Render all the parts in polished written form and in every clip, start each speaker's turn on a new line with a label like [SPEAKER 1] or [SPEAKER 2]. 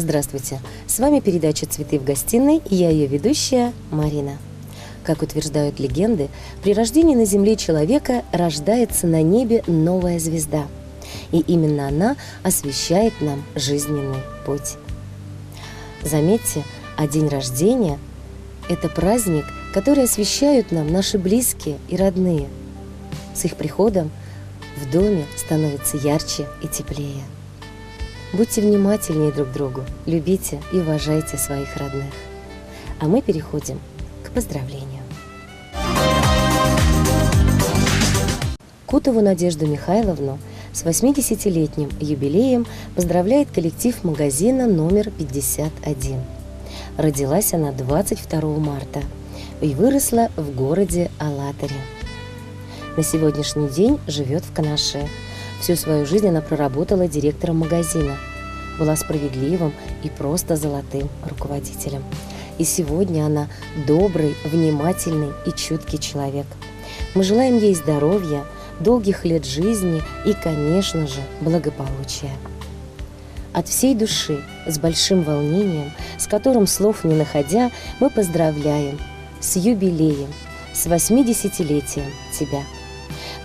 [SPEAKER 1] Здравствуйте! С вами передача «Цветы в гостиной» и я ее ведущая Марина. Как утверждают легенды, при рождении на Земле человека рождается на небе новая звезда. И именно она освещает нам жизненный путь. Заметьте, а день рождения – это праздник, который освещают нам наши близкие и родные. С их приходом в доме становится ярче и теплее. Будьте внимательнее друг к другу, любите и уважайте своих родных. А мы переходим к поздравлению. Кутову Надежду Михайловну с 80-летним юбилеем поздравляет коллектив магазина номер 51. Родилась она 22 марта и выросла в городе Алатыре. На сегодняшний день живет в Канаше. Всю свою жизнь она проработала директором магазина, была справедливым и просто золотым руководителем. И сегодня она добрый, внимательный и чуткий человек. Мы желаем ей здоровья, долгих лет жизни и, конечно же, благополучия. От всей души, с большим волнением, с которым слов не находя, мы поздравляем с юбилеем, с 80-летием тебя.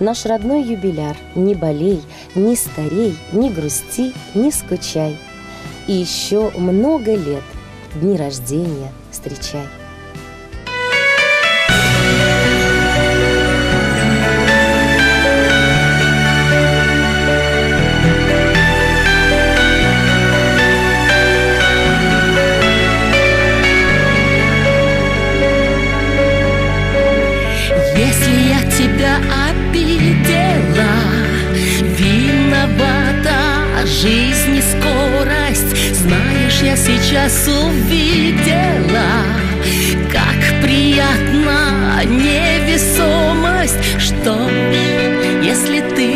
[SPEAKER 1] Наш родной юбиляр, не болей, не старей, не грусти, не скучай. И еще много лет дни рождения встречай.
[SPEAKER 2] Если я тебя обидела, виновата жизнь и скорость. Знаешь, я сейчас увидела, как приятна невесомость. Что, если ты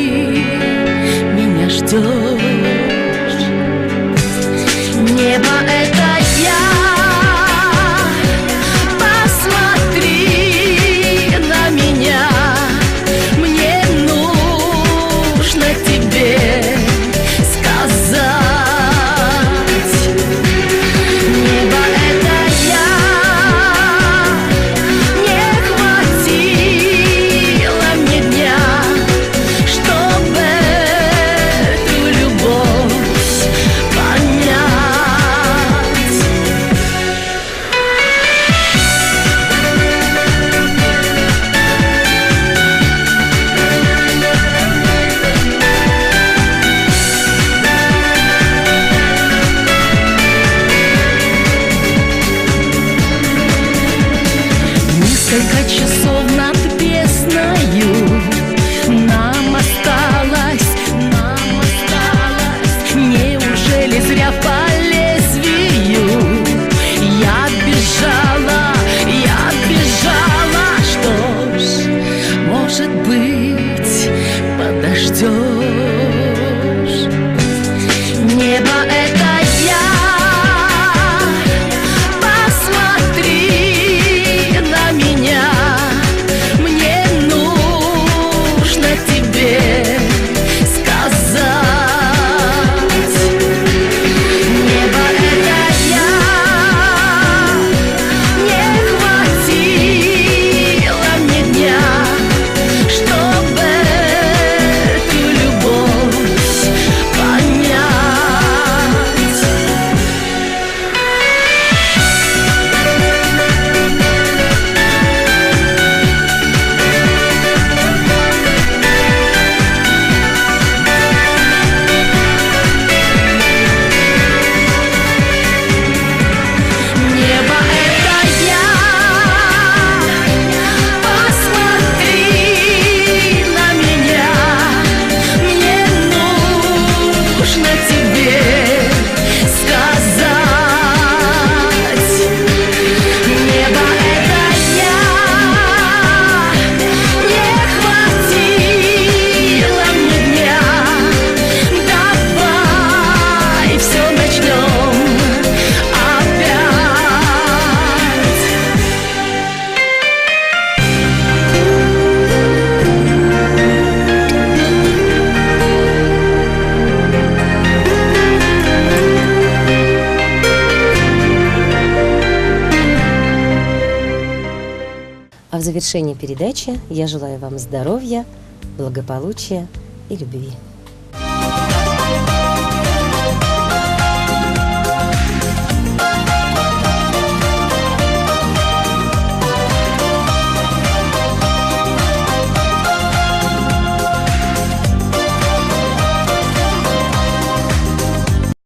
[SPEAKER 2] меня ждешь? Небо — это я. Несколько часов над бездною нам осталось. Неужели зря по лезвию я бежала? Что ж, может быть, подождешь? Небо — это я.
[SPEAKER 1] А в завершении передачи я желаю вам здоровья, благополучия и любви.